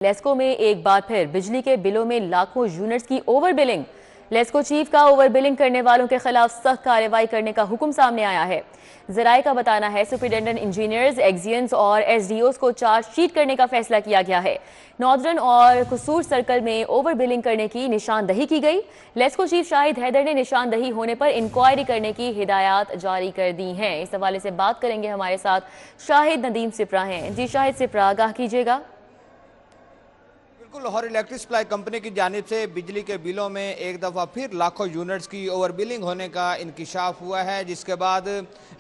لیسکو میں ایک بار پھر بجلی کے بلوں میں لاکھوں یونٹس کی اوور بلنگ۔ لیسکو چیف کا اوور بلنگ کرنے والوں کے خلاف سخت کارروائی کرنے کا حکم سامنے آیا ہے۔ ذرائع کا بتانا ہے سپرنٹینڈنٹ انجینئرز، ایکزینز اور ایس ڈی اوز کو چارج شیٹ کرنے کا فیصلہ کیا گیا ہے۔ ناردرن اور قصور سرکل میں اوور بلنگ کرنے کی نشاندہی کی گئی۔ لیسکو چیف شاہد حیدر نے نشاندہی ہونے پر انکوائری کرنے کی ہدایات جاری کر دی ہیں۔ اس حوالے سے بات کریں گے، ہمارے ساتھ شاہد ندیم سپرا ہیں۔ جی شاہد سپرا، آگاہ کیجیے گا۔ بالکل، لاہور الیکٹرک سپلائی کمپنی کی جانب سے بجلی کے بلوں میں ایک دفعہ پھر لاکھوں یونٹس کی اوور بلنگ ہونے کا انکشاف ہوا ہے، جس کے بعد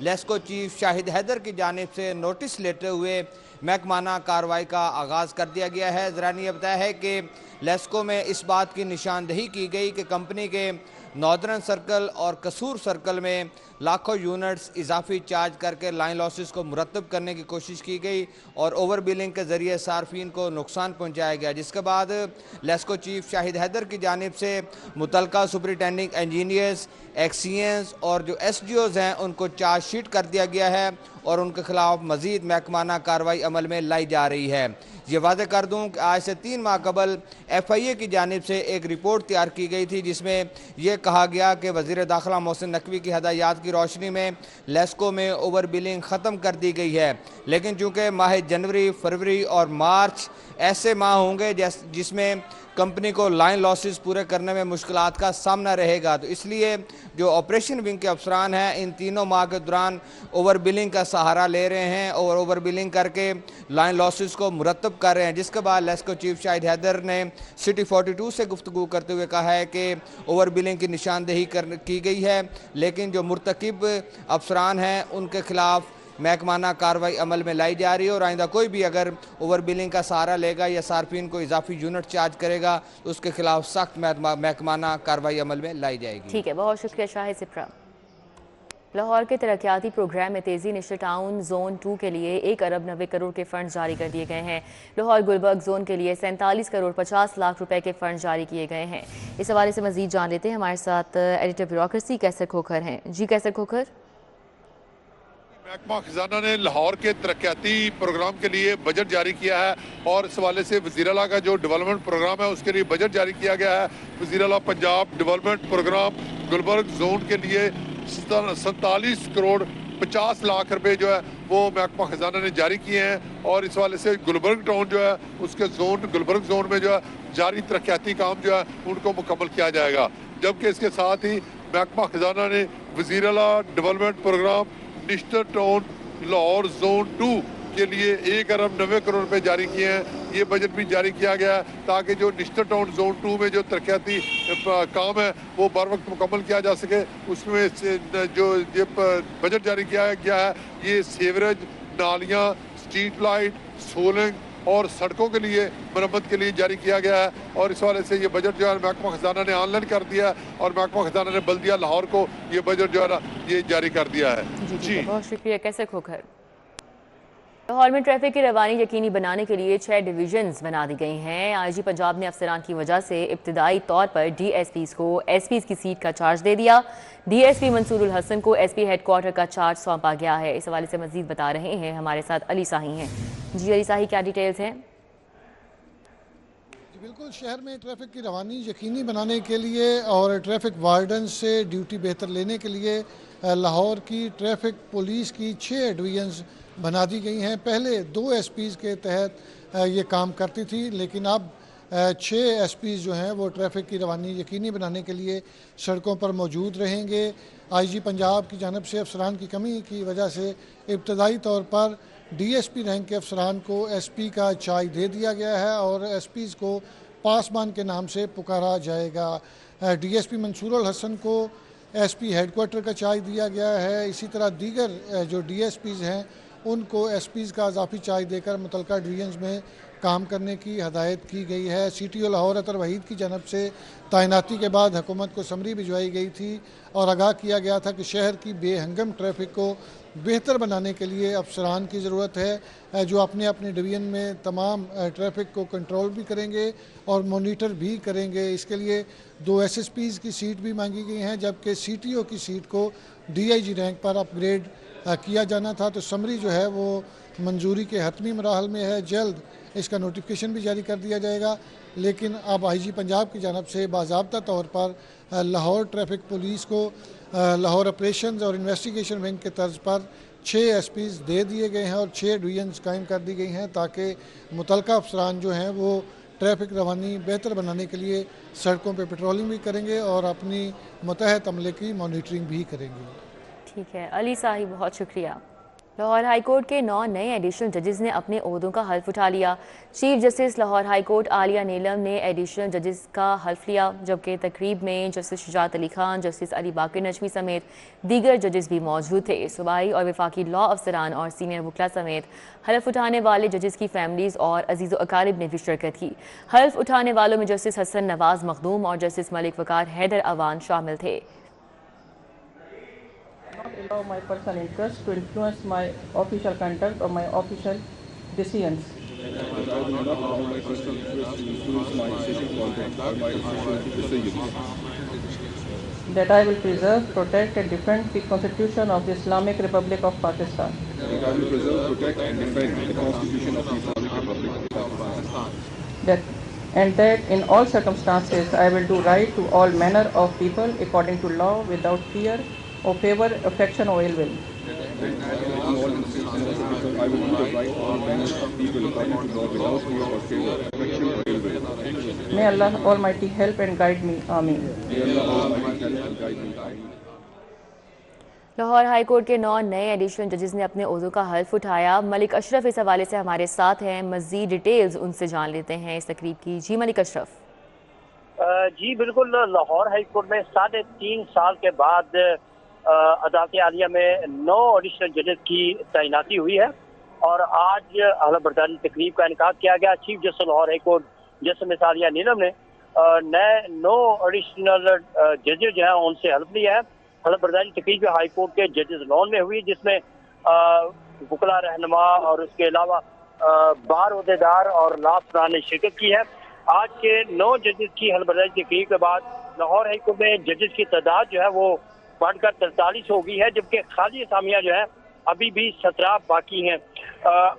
لیسکو چیف شاہد حیدر کی جانب سے نوٹس لیتے ہوئے محکمانہ کارروائی کا آغاز کر دیا گیا ہے۔ ذرائع نے یہ بتایا ہے کہ لیسکو میں اس بات کی نشاندہی کی گئی کہ کمپنی کے ناردرن سرکل اور قصور سرکل میں لاکھوں یونٹس اضافی چارج کر کے لائن لاسز کو مرتب کرنے کی کوشش کی گئی اور اوور بلنگ کے ذریعے صارفین کو نقصان پہنچایا گیا، جس کے بعد لیسکو چیف شاہد حیدر کی جانب سے متعلقہ سپرنٹینڈنٹ انجینئرز، ایکسینز اور جو ایس ڈی اوز ہیں ان کو چارج شیٹ کر دیا گیا ہے اور ان کے خلاف مزید محکمانہ کارروائی عمل میں لائی جا رہی ہے۔ یہ واضح کر دوں کہ آج سے 3 ماہ قبل ایف آئی اے کی جانب سے ایک رپورٹ تیار کی گئی تھی، جس میں یہ کہا گیا کہ وزیر داخلہ محسن نقوی کی ہدایات کی روشنی میں لیسکو میں اوور بلنگ ختم کر دی گئی ہے، لیکن چونکہ ماہ جنوری، فروری اور مارچ ایسے ماہ ہوں گے جس میں کمپنی کو لائن لاسز پورے کرنے میں مشکلات کا سامنا رہے گا، تو اس لیے جو آپریشن ونگ کے افسران ہیں ان تینوں ماہ کے دوران اوور بلنگ کا سہارا لے رہے ہیں اور اوور بلنگ کر کے لائن لاسز کو مرتب کر رہے ہیں، جس کے بعد لیسکو چیف شاہد حیدر نے سٹی 42 سے گفتگو کرتے ہوئے کہا ہے کہ اوور بلنگ کی نشاندہی کی گئی ہے، لیکن جو مرتکب افسران ہیں ان کے خلاف محکمانہ کارروائی عمل میں لائی جا رہی ہے اور آئندہ کوئی بھی اگر اوور بلنگ کا سہارا لے گا یا صارفین کو اضافی یونٹ چارج کرے گا تو اس کے خلاف سخت محکمانہ کارروائی عمل میں لائی جائے گی۔ ٹھیک ہے، بہت شکریہ شاہد سپرا۔ لاہور کے ترقیاتی پروگرام میں تیزی نشر ٹاؤن زون 2 کے لیے 1 ارب 90 کروڑ کے فنڈز جاری کر دیے گئے ہیں۔ لاہور گلبرگ زون کے لیے 47 کروڑ 50 لاکھ روپے کے فنڈز جاری کیے گئے ہیں۔ اس حوالے سے مزید جان لیتے ہیں، ہمارے ساتھ ایڈیٹر بیوروکریسی کیسر کھوکھر ہیں۔ جی کیسر کھوکھر۔ محکمہ خزانہ نے لاہور کے ترقیاتی پروگرام کے لیے بجٹ جاری کیا ہے اور اس حوالے سے وزیر اعلیٰ کا جو ڈیولپمنٹ پروگرام ہے اس کے لیے بجٹ جاری کیا گیا ہے۔ وزیر اعلیٰ Punjab development programme Gulberg zone کے لیے 47 کروڑ 50 لاکھ روپے جو ہے وہ محکمہ خزانہ نے جاری کیے ہیں اور اس حوالے سے گلبرگ ٹاؤن جو ہے اس کے گلبرگ زون میں جو ہے جاری ترقیاتی کام جو ہے ان کو مکمل کیا جائے گا، جبکہ اس کے ساتھ ہی محکمہ خزانہ نے وزیر اعلیٰ ڈیولپمنٹ پروگرام نشتر ٹاؤن لاہور زون 2 کے لیے 1 ارب 90 کروڑ روپے جاری کیے ہیں۔ یہ بجٹ بھی جاری کیا گیا ہے تاکہ جو نشتر ٹاؤن زون 2 میں جو ترقیاتی کام ہے وہ بر وقت مکمل کیا جا سکے۔ اس میں جو یہ بجٹ جاری کیا گیا ہے یہ سیوریج، نالیاں، اسٹریٹ لائٹ، سولنگ اور سڑکوں کے لیے مرمت کے لیے جاری کیا گیا ہے اور اس حوالے سے یہ بجٹ جو ہے محکمہ خزانہ نے آن لائن کر دیا ہے اور محکمہ خزانہ نے بلدیہ لاہور کو یہ بجٹ جو ہے یہ جاری کر دیا ہے۔ جی بہت شکریہ کیسر کھوکھر۔ لاہور میں ٹریفک کی روانی یقینی بنانے کے لیے 6 ڈویژنز بنا دی گئی ہیں۔ آئی جی پنجاب نے افسران کی وجہ سے ابتدائی طور پر ڈی ایس پیز کو ایس پیز کی سیٹ کا چارج دے دیا۔ ڈی ایس پی منصور الحسن کو ایس پی ہیڈ کوارٹر کا چارج سونپا گیا ہے۔ اس حوالے سے مزید بتا رہے ہیں ہمارے ساتھ علی ساہی ہیں۔ جی علی ساہی، کیا ڈیٹیلز ہیں؟ بالکل، شہر میں ٹریفک کی روانی یقینی بنانے کے لیے اور ٹریفک وارڈن سے ڈیوٹی بہتر لینے کے لیے لاہور کی ٹریفک پولیس کی 6 ڈویژنز بنا دی گئی ہیں۔ پہلے 2 ایس پیز کے تحت یہ کام کرتی تھی، لیکن اب 6 ایس پیز جو ہیں وہ ٹریفک کی روانی یقینی بنانے کے لیے سڑکوں پر موجود رہیں گے۔ آئی جی پنجاب کی جانب سے افسران کی کمی کی وجہ سے ابتدائی طور پر ڈی ایس پی رینک کے افسران کو ایس پی کا چارج دے دیا گیا ہے اور ایس پیز کو پاسبان کے نام سے پکارا جائے گا۔ ڈی ایس پی منصور الحسن کو ایس پی ہیڈ کوارٹر کا چارج دیا گیا ہے۔ اسی طرح دیگر جو ڈی ایس پیز ہیں ان کو ایس پیز کا اضافی چارج دے کر متعلقہ ڈویژنز میں کام کرنے کی ہدایت کی گئی ہے۔ سی ٹی او لاہور اطہر وحید کی جانب سے تعیناتی کے بعد حکومت کو سمری بھجوائی گئی تھی اور آگاہ کیا گیا تھا کہ شہر کی بے ہنگم ٹریفک کو بہتر بنانے کے لیے افسران کی ضرورت ہے جو اپنے اپنے ڈویژن میں تمام ٹریفک کو کنٹرول بھی کریں گے اور مانیٹر بھی کریں گے۔ اس کے لیے 2 ایس ایس پیز کی سیٹ بھی مانگی گئی ہیں، جبکہ سی ٹی او کی سیٹ کو ڈی آئی جی رینک پر اپ گریڈ किया जाना था। तो समरी जो है वो मंजूरी के हतमी मराहल में है, जल्द इसका नोटिफिकेशन भी जारी कर दिया जाएगा। लेकिन अब IG पंजाब की जानब से बाज़ाब्ता तौर पर लाहौर ट्रैफिक पुलिस को लाहौर ऑपरेशंस और इन्वेस्टिगेशन विंग के तर्ज पर 6 SPs दे दिए गए हैं और 6 डिवीजन्स कायम कर दी गई हैं, ताकि मुतलका अफसरान जो हैं वो ट्रैफिक रवानी बेहतर बनाने के लिए सड़कों पे पेट्रोलिंग भी करेंगे और अपनी मुतहद अमले की मॉनिटरिंग भी करेंगे। ठीक है अली साहिब, बहुत शुक्रिया। लाहौर हाई कोर्ट के 9 नए एडिशनल जजेस ने अपने ओहदों का हल्फ उठा लिया। Chief justice Lahore high court Aliya Neelam ने एडिशनल जजेस का हल्फ लिया, जबकि तकरीब में जस्टिस शुजात अली खान, जस्टिस अली बाकर नजमी समेत दीगर जजेस भी मौजूद थे। सूबाई और वफाकी लॉ अफसरान और सीनियर वकला समेत हल्फ उठाने वाले जजेस की फैमिलीज और अजीज़ अकारिब ने भी शिरकत की। हल्फ उठाने वालों में जस्टिस हसन नवाज मखदूम और जस्टिस मलिक वकार हैदर अवान शामिल थे। Not allow my personal interest to influence my official conduct or my official decisions. That I will preserve, protect and defend the Constitution of the Islamic Republic of Pakistan. That I will preserve, protect and defend the Constitution of the Islamic Republic of Pakistan. That in all circumstances I will do right to all manner of people according to law without fear or favor, affection or ill will. I will do the right to all manners of people according to law without fear or favor, affection or ill will. May Allah Almighty help and guide me. Ameen. May Allah Almighty help and guide me. Lahore high court के 9 नए additional जजेस ने अपने ओहदों का हल्फ उठाया। मलिक अशरफ इस हवाले से हमारे साथ हैं, मज़ीद डिटेल्स उनसे जान लेते हैं इस तकरीब की। जी मलिक अशरफ। जी बिल्कुल, लाहौर हाई कोर्ट में 3.5 साल के बाद अदालत आलिया में 9 एडिशनल जजेस की तैनाती हुई है और आज आला बरदारी तकरीब का इनकाद किया गया। Chief justice Lahore high court justice Aliya Neelam ने नए 9 एडिशनल जजेस जो हैं उनसे हल्फ लिया है। आला बरदारी तकरीब हाई कोर्ट के जजेस लॉन में हुई, जिसमें वकला रहनुमा और उसके अलावा बार अहदेदार और लॉ अफसरान ने शिरकत की है। आज के 9 जजेस की हल्फ बरदारी तकरीब के बाद लाहौर हाई कोर्ट में जजेस की तादाद जो है वो बढ़कर 43 हो गई है, जबकि खाली असामियाँ जो है अभी भी 17 बाकी हैं।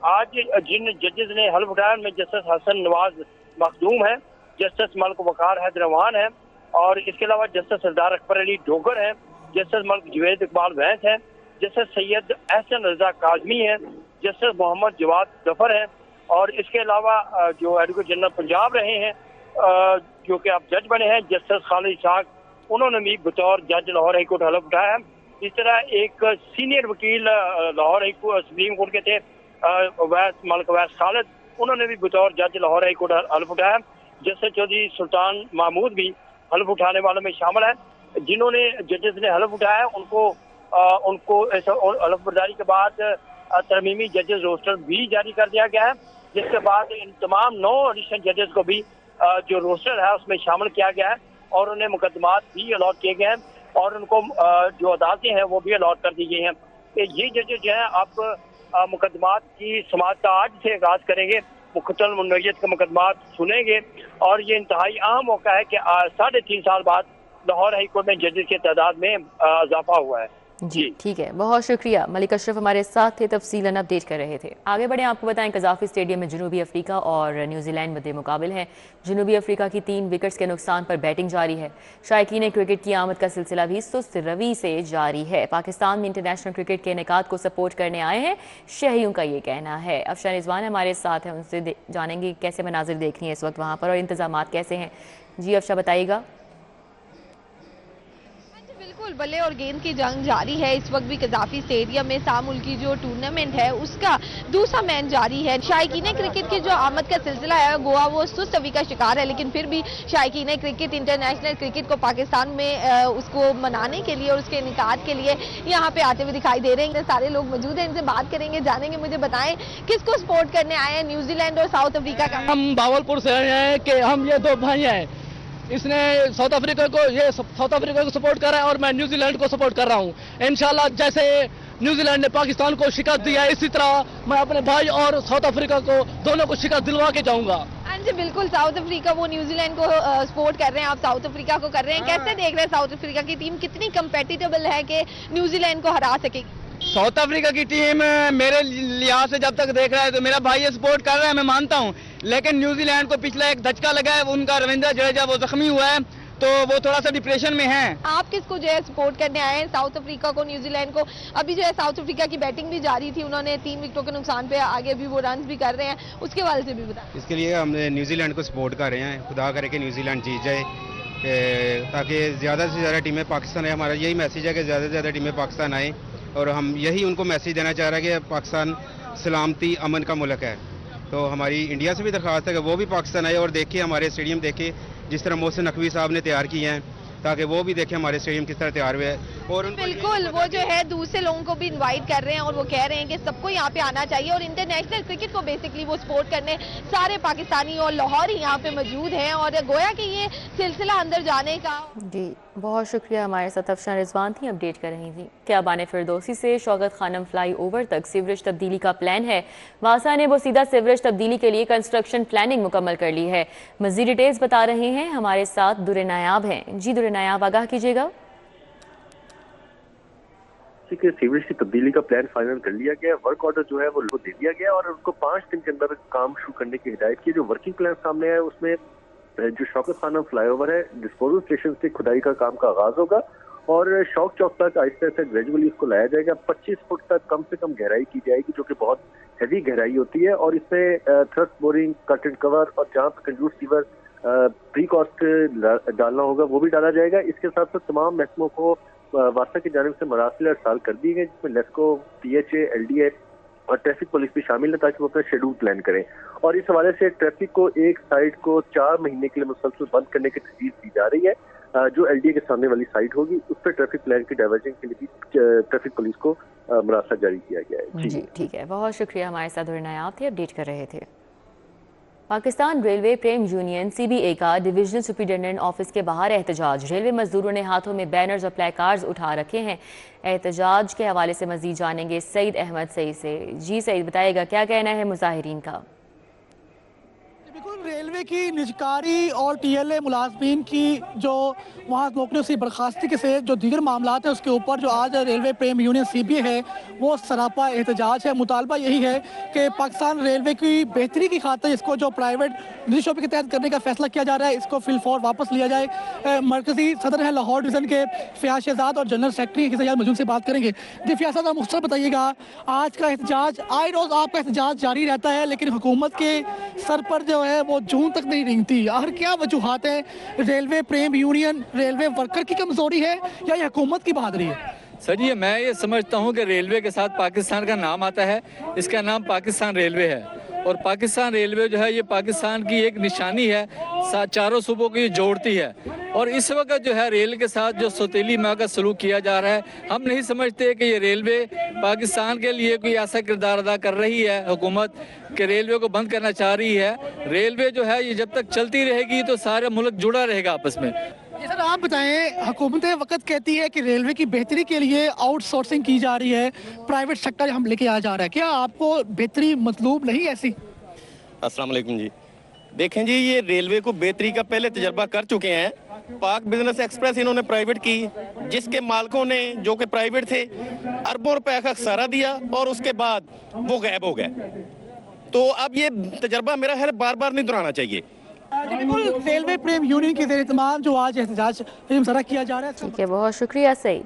आज जिन जजेस ने हल्फ उठाया उनमें जस्टिस हसन नवाज मखदूम है, जस्टिस मलिक वकार हैदर अवान है और इसके अलावा जस्टिस सरदार अकबर अली डोगर है, जस्टिस मलिक जवेद इकबाल वैस है, जस्टिस सैयद एहसन रजा काजमी है, जस्टिस मोहम्मद जवाद जफर है और इसके अलावा जो एडवोकेट जनरल पंजाब रहे हैं जो कि अब जज बने हैं, जस्टिस खालिद इसाक, उन्होंने भी बतौर जज लाहौर हाई कोर्ट हल्फ उठाया है। इस तरह एक सीनियर वकील Lahore high court supreme court के थे मलिक वैस खालिद, उन्होंने भी बतौर जज लाहौर हाई कोर्ट हल्फ उठाया। जस्टिस चौधरी सुल्तान महमूद भी हल्फ उठाने वालों में शामिल है। जिन्होंने जजेस ने हल्फ उठाया उनको हल्फ बर्दारी के बाद तरमीमी जजेस रोस्टर भी जारी कर दिया गया है, जिसके बाद इन तमाम 9 एडिशनल जजेस को भी जो रोस्टर है उसमें शामिल किया गया है और उन्हें मुकदमात भी अलॉट किए गए हैं और उनको जो अदालतें हैं वो भी अलॉट कर दी गई हैं। तो ये जजेस जो हैं अब मुकदमात की समाअत का आज से आगाज करेंगे, मुख्तलिफ मुनव्वयत के मुकदमात सुनेंगे और ये इंतहाई अहम मौका है कि 3.5 साल बाद लाहौर हाई कोर्ट में जजेस की तादाद में इजाफा हुआ है। जी ठीक है, बहुत शुक्रिया। मलिक अशरफ हमारे साथ थे, तफसीलन अपडेट कर रहे थे। आगे बढ़े, आपको बताएं कज़ाफ़ी स्टेडियम में जनूबी अफ्रीका और न्यूजीलैंड मद्दे मुकाबिल हैं। जनूबी अफ्रीका की 3 विकेट्स के नुकसान पर बैटिंग जारी है। शायकीन क्रिकेट की आमद का सिलसिला भी सुस्त रवि से जारी है। पाकिस्तान में इंटरनेशनल क्रिकेट के इनेकाद को सपोर्ट करने आए हैं शहरियों का ये कहना है। अफशान रिजवान हमारे साथ हैं, उनसे जानेंगे कैसे मनाजिर देख रही हैं इस वक्त वहाँ पर और इंतजाम कैसे हैं। जी अफशा बताइएगा। बिल्कुल, बल्ले और गेंद की जंग जारी है। इस वक्त भी कज़ाफ़ी स्टेडियम में सामुल की जो टूर्नामेंट है उसका दूसरा मैच जारी है। शायकीन क्रिकेट की जो आमद का सिलसिला है गोवा वो सुस्त रवि का शिकार है, लेकिन फिर भी शायकीन क्रिकेट इंटरनेशनल क्रिकेट को पाकिस्तान में उसको मनाने के लिए और उसके इनेकाद के लिए यहाँ पे आते हुए दिखाई दे रहे हैं। सारे लोग मौजूद हैं, इनसे बात करेंगे, जानेंगे। मुझे बताएं किसको सपोर्ट करने आए हैं, न्यूजीलैंड और साउथ अफ्रीका का? हम बावलपुर से आए हैं कि हम ये 2 भाई हैं, इसने साउथ अफ्रीका को सपोर्ट कर रहा है और मैं न्यूजीलैंड को सपोर्ट कर रहा हूं। इंशाल्लाह जैसे न्यूजीलैंड ने पाकिस्तान को शिकस्त दिया इसी तरह मैं अपने भाई और साउथ अफ्रीका को दोनों को शिकस्त दिलवा के जाऊंगा। हाँ जी बिल्कुल, साउथ अफ्रीका वो न्यूजीलैंड को सपोर्ट कर रहे हैं, आप साउथ अफ्रीका को कर रहे हैं। कैसे देख रहे हैं साउथ अफ्रीका की टीम कितनी कंपेटिटेबल है कि न्यूजीलैंड को हरा सकेगी? साउथ अफ्रीका की टीम मेरे लिहाज से जब तक देख रहा है तो मेरा भाई ये सपोर्ट कर रहा है, मैं मानता हूँ, लेकिन न्यूजीलैंड को पिछला एक धचका लगा है, उनका रविंद्र जडेजा वो जख्मी हुआ है तो वो थोड़ा सा डिप्रेशन में है। आप किसको जो है सपोर्ट करने आए हैं, साउथ अफ्रीका को, न्यूजीलैंड को? अभी जो है साउथ अफ्रीका की बैटिंग भी जारी थी, उन्होंने 3 विकेटों के नुकसान पे आगे भी वो रन भी कर रहे हैं, उसके हवाले से भी बताएं। इसके लिए हम न्यूजीलैंड को सपोर्ट कर रहे हैं, खुदा करे कि न्यूजीलैंड जीत जाए ताकि ज़्यादा से ज़्यादा टीमें पाकिस्तान आए। हमारा यही मैसेज है कि ज़्यादा से ज़्यादा टीमें पाकिस्तान आए और हम यही उनको मैसेज देना चाह रहे हैं कि पाकिस्तान सलामती अमन का मुल्क है। तो हमारी इंडिया से भी दरख्वास्त है कि वो भी पाकिस्तान आए और देखे, हमारे स्टेडियम देखे जिस तरह मोहसिन नकवी साहब ने तैयार किए हैं, ताकि वो भी देखें हमारे स्टेडियम किस तरह तैयार हुए हैं। और बिल्कुल वो जो है दूसरे लोगों को भी इनवाइट कर रहे हैं और वो कह रहे हैं कि सबको यहाँ पे आना चाहिए और इंटरनेशनल क्रिकेट को बेसिकली वो सपोर्ट करने सारे पाकिस्तानी और लाहौरी यहाँ पे मौजूद हैं और गोया कि ये सिलसिला अंदर जाने का। जी बहुत शुक्रिया, हमारे साथ अफशान रिजवान थी, अपडेट कर रही थी। क्या बाने फिरदौसी से शौकत खानम फ्लाई ओवर तक सीवरेज तब्दीली का प्लान है। वासा ने वो सीधा सीवरेज तब्दीली के लिए कंस्ट्रक्शन प्लानिंग मुकम्मल कर ली है। मज़ीद डिटेल्स बता रहे हैं हमारे साथ दुरे नायाब हैं। जी दुरे नायाब, आगाह कीजिएगा। सीवरेज की तब्दीली का प्लान फाइनल कर लिया गया, वर्क ऑर्डर जो है वो दे दिया गया और उनको 5 दिन के अंदर काम शुरू करने की हिदायत की। जो वर्किंग प्लान सामने है उसमें जो शौकत खानम फ्लाईओवर है, डिस्पोजल स्टेशन से खुदाई का काम का आगाज होगा और शौक चौक तक आहिस्ते आहिस्ते ग्रेजुअली इसको लाया जाएगा। 25 फुट तक कम से कम गहराई की जाएगी, जो कि बहुत हैवी गहराई होती है और इसमें thrust boring, cut and cover और जहाँ पे कंजूस सीवर प्री कॉस्ट डालना होगा वो भी डाला जाएगा। इसके साथ साथ तमाम महकमों को वासा की जानिब से मरासिल अरसाल कर दिए गए, जिसमें लेस्को, PHA, LDA और ट्रैफिक पुलिस भी शामिल है ताकि वो अपना शेड्यूल प्लान करें। और इस हवाले से ट्रैफिक को एक साइड को 4 महीने के लिए मुसलसल बंद करने की तजवीज़ दी जा रही है। जो LDA के सामने वाली साइड होगी उस पर ट्रैफिक प्लान की डाइवर्जन के लिए भी ट्रैफिक पुलिस को मरासला जारी किया गया है। जी ठीक है, बहुत शुक्रिया, हमारे साथ दुरे नायाब थे, अपडेट कर रहे थे। पाकिस्तान रेलवे प्रेम यूनियन CBA का डिविजनल सुपरिटेंडेंट ऑफिस के बाहर एहतजाज। रेलवे मजदूरों ने हाथों में बैनर्स और प्लेकार्ड्स उठा रखे हैं। एहतजाज के हवाले से मजीद जानेंगे सईद अहमद सईद से। जी सईद, बताइएगा क्या कहना है मुजाहिरीन का? बिल्कुल, रेलवे की निजकारी और TLA मुलाजमीन की जो वहाँ नौकरियों से बर्खास्ती के से जो दीगर मामला हैं उसके ऊपर जो आज रेलवे प्रेम यूनियन CBA है वो सरापा एहतजाज है। मुतालबा यही है कि पाकिस्तान रेलवे की बेहतरी की खातिर इसको जो प्राइवेट निजी शोबे के तहत करने का फैसला किया जा रहा है इसको फिलफौर वापस लिया जाए। मरकजी सदर हैं लाहौर डिवीज़न के फ़ियाज़ शहजाद और जनरल सेक्रेटरी गिज़ायात मजून से बात करेंगे। जी फ़ियाज़ साहब, मुख्तसर बताइएगा, आज का एहतजाज आए रोज़ आपका एहतजाज जारी रहता है लेकिन हुकूमत के सर पर जो है वो जून तक नहीं रेंगती, आखिर क्या वजूहात है? रेलवे प्रेम यूनियन रेलवे वर्कर की कमजोरी है या ये हुकूमत की बहादुरी है? सर जी, मैं ये समझता हूँ कि रेलवे के साथ पाकिस्तान का नाम आता है, इसका नाम पाकिस्तान रेलवे है और पाकिस्तान रेलवे जो है ये पाकिस्तान की एक निशानी है, चारों सूबों को ये जोड़ती है और इस वक्त जो है रेल के साथ जो सौतेली माँ का सलूक किया जा रहा है, हम नहीं समझते कि ये रेलवे पाकिस्तान के लिए कोई ऐसा किरदार अदा कर रही है हुकूमत कि रेलवे को बंद करना चाह रही है। रेलवे जो है ये जब तक चलती रहेगी तो सारा मुल्क जुड़ा रहेगा आपस में। सर आप बताएं, हुकूमत वक्त कहती है कि रेलवे की बेहतरी के लिए आउटसोर्सिंग की जा रही है, प्राइवेट सेक्टर हम लेके आ जा रहा है, क्या आपको बेहतरी मतलूब नहीं ऐसी? अस्सलाम वालेकुम जी, देखें जी, ये रेलवे को बेहतरी का पहले तजर्बा कर चुके हैं। पाक बिजनेस एक्सप्रेस इन्होंने प्राइवेट की, जिसके मालिकों ने जो कि प्राइवेट थे अरबों रुपए का खसारा दिया और उसके बाद वो गायब हो गए। तो अब ये तजर्बा मेरा है बार बार नहीं दोहराना चाहिए। बिल्कुल, रेलवे प्रेम यूनियन के ज़ेर-ए-इत्तेमाम जो आज एहतजाज किया जा रहा है। ठीक है, बहुत शुक्रिया सईद।